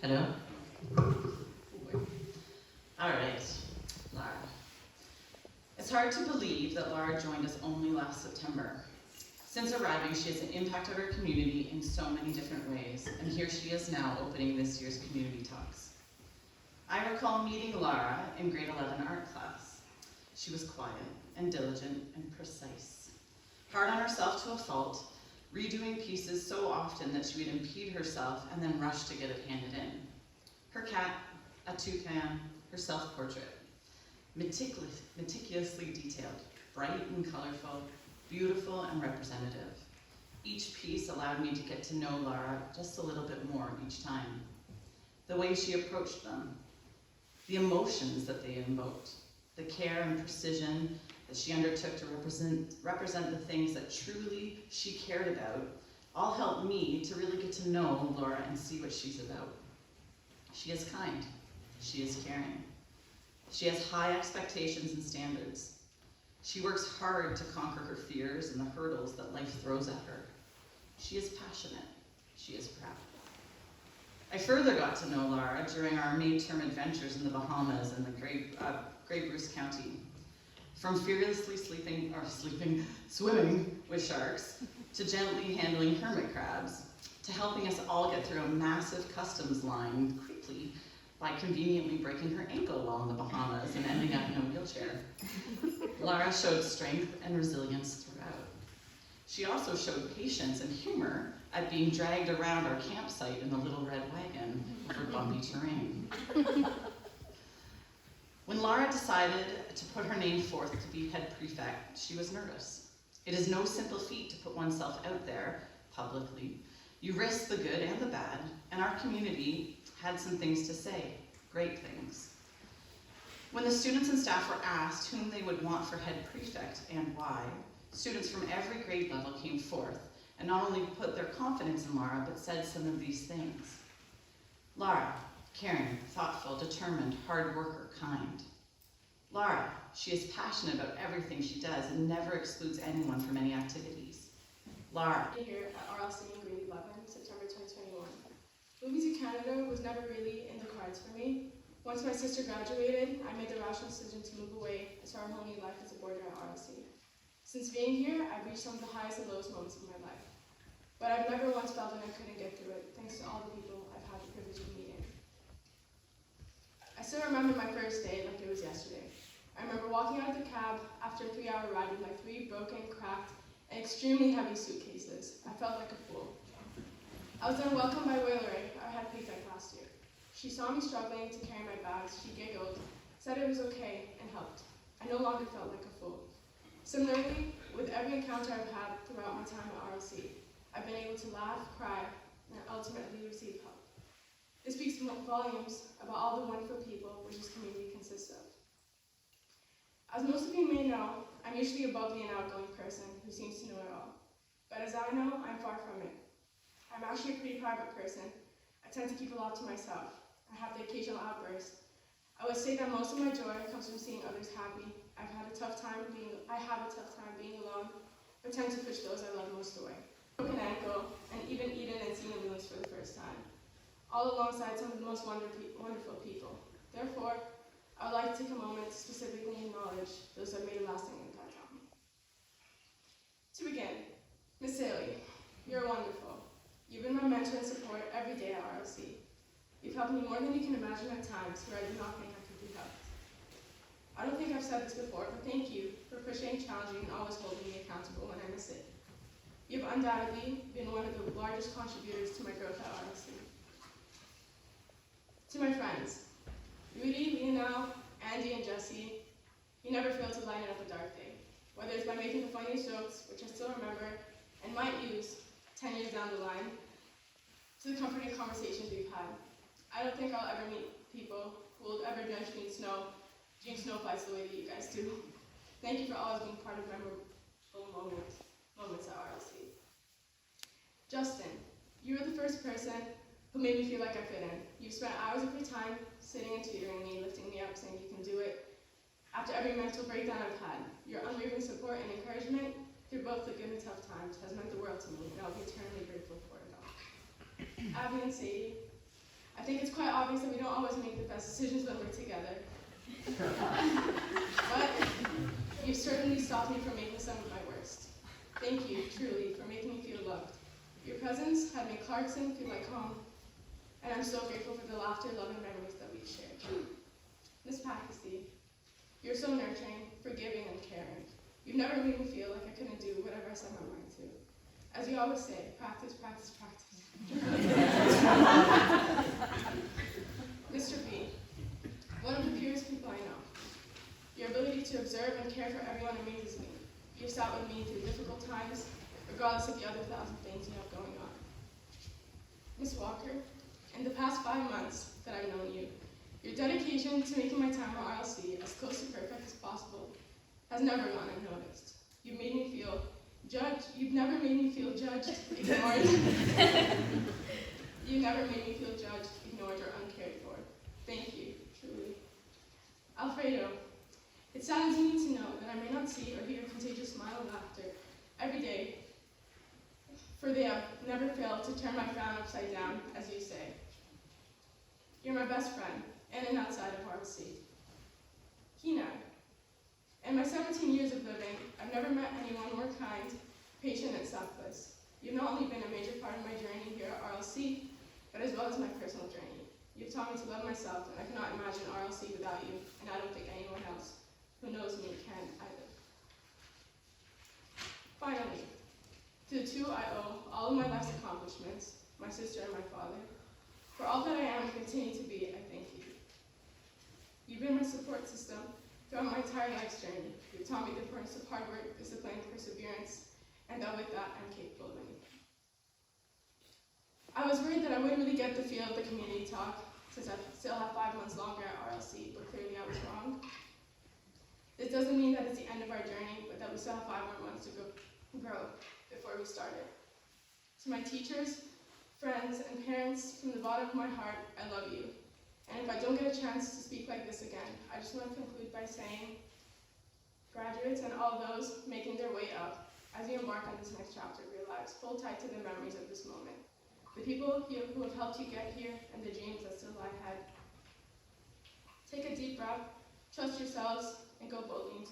Hello? All right, Lara. It's hard to believe that Lara joined us only last September. Since arriving, she has impacted our community in so many different ways, and here she is now opening this year's community talks. I recall meeting Lara in grade 11 art class. She was quiet and diligent and precise, hard on herself to a fault, redoing pieces so often that she would impede herself and then rush to get it handed in. Her cat, a toucan, her self-portrait, meticulously detailed, bright and colorful, beautiful and representative. Each piece allowed me to get to know Lara just a little bit more each time. The way she approached them, the emotions that they invoked, the care and precision that she undertook to represent the things that truly she cared about, all helped me to really get to know Lara and see what she's about. She is kind. She is caring. She has high expectations and standards. She works hard to conquer her fears and the hurdles that life throws at her. She is passionate. She is proud. I further got to know Lara during our May-term adventures in the Bahamas and the Grey Bruce County. From fearlessly swimming with sharks, to gently handling hermit crabs, to helping us all get through a massive customs line quickly by conveniently breaking her ankle while in the Bahamas and ending up in a wheelchair. Lara showed strength and resilience throughout. She also showed patience and humor at being dragged around our campsite in the little red wagon over bumpy terrain. When Lara decided to put her name forth to be head prefect, she was nervous. It is no simple feat to put oneself out there publicly. You risk the good and the bad, and our community had some things to say, great things. When the students and staff were asked whom they would want for head prefect and why, students from every grade level came forth and not only put their confidence in Lara, but said some of these things. Lara, caring, thoughtful, determined, hard worker, kind. Lara, she is passionate about everything she does and never excludes anyone from any activities. Lara. Here at RLC in grade 11, September 2021. Moving to Canada was never really in the cards for me. Once my sister graduated, I made the rational decision to move away and start a whole new life as a boarder at RLC. Since being here, I've reached some of the highest and lowest moments of my life. But I've never once felt that I couldn't get through it, thanks to all the people I've had the privilege of meeting. I still remember my first day like it was yesterday. I remember walking out of the cab after a 3-hour ride with my 3 broken, cracked, and extremely heavy suitcases. I felt like a fool. I was then welcomed by Lara, our head prefect last year. She saw me struggling to carry my bags, she giggled, said it was okay, and helped. I no longer felt like a fool. Similarly, with every encounter I've had throughout my time at RLC, I've been able to laugh, cry, and ultimately receive help. This speaks volumes about all the wonderful people which this community consists of. As most of you may know, I'm usually a bubbly and outgoing person who seems to know it all. But as I know, I'm far from it. I'm actually a pretty private person. I tend to keep a lot to myself. I have the occasional outburst. I would say that most of my joy comes from seeing others happy. I have a tough time being alone, but tend to push those I love most away. Broken ankle, and even eaten and seen in movies for the first time, all alongside some of the most wonderful people. Therefore, I would like to take a moment to specifically acknowledge those that made a lasting impact on me. To begin, Miss Haley, you're wonderful. You've been my mentor and support every day at RLC. You've helped me more than you can imagine at times where I did not think I could be helped. I don't think I've said this before, but thank you for pushing, challenging, and always holding me accountable when I miss it. You've undoubtedly been one of the largest contributors to my growth at RLC. To my friends, Rudy, Lionel, Andy, and Jesse, you never fail to lighten up a dark day. Whether it's by making the funniest jokes, which I still remember and might use 10 years down the line, to the comforting conversations we've had. I don't think I'll ever meet people who will ever drench me in snow, during snow fights the way that you guys do. Thank you for always being part of memorable moments at RLC. Justin, you were the first person who made me feel like I fit in. You've spent hours of your time sitting and tutoring me, lifting me up, saying you can do it. After every mental breakdown I've had, your unwavering support and encouragement through both the good and tough times has meant the world to me, and I'll be eternally grateful for it all. Abby and Sadie, I think it's quite obvious that we don't always make the best decisions when we're together. But you've certainly stopped me from making some of my worst. Thank you, truly, for making me feel loved. Your presence had made Clarkson feel like home, and I'm so grateful for the laughter, love, and memories that we've shared. Miss Pakistan, you're so nurturing, forgiving, and caring. You've never made me feel like I couldn't do whatever I set my mind to. As you always say, practice, practice, practice. Mr. B, one of the purest people I know. Your ability to observe and care for everyone amazes me. You've sat with me through difficult times, regardless of the other 1,000 things you have going on. Miss Walker, in the past 5 months that I've known you, your dedication to making my time at RLC as close to perfect as possible has never gone unnoticed. You've made me feel judged. You've never made me feel judged, ignored. You never made me feel judged, ignored, or uncared for. Thank you, truly. Alfredo, it saddens me to know that I may not see or hear contagious smile and laughter every day, for they have never failed to turn my frown upside down, as you say. You're my best friend, in and outside of RLC. Hina, in my 17 years of living, I've never met anyone more kind, patient, and selfless. You've not only been a major part of my journey here at RLC, but as well as my personal journey. You've taught me to love myself, and I cannot imagine RLC without you, and I don't think anyone else who knows me can either. Finally, to the two I owe all of my life's accomplishments, my sister and my father. For all that I am and continue to be, I thank you. You've been my support system throughout my entire life's journey. You've taught me the importance of hard work, discipline, perseverance, and that with that, I'm capable of anything. I was worried that I wouldn't really get the feel of the community talk, since I still have 5 months longer at RLC, but clearly I was wrong. This doesn't mean that it's the end of our journey, but that we still have 5 more months to grow before we started. To my teachers, friends, and parents, from the bottom of my heart, I love you. And if I don't get a chance to speak like this again, I just want to conclude by saying, graduates and all those making their way up, as you embark on this next chapter of your lives, hold tight to the memories of this moment, the people who have helped you get here, and the dreams that still lie ahead. Take a deep breath, trust yourselves, and go boldly into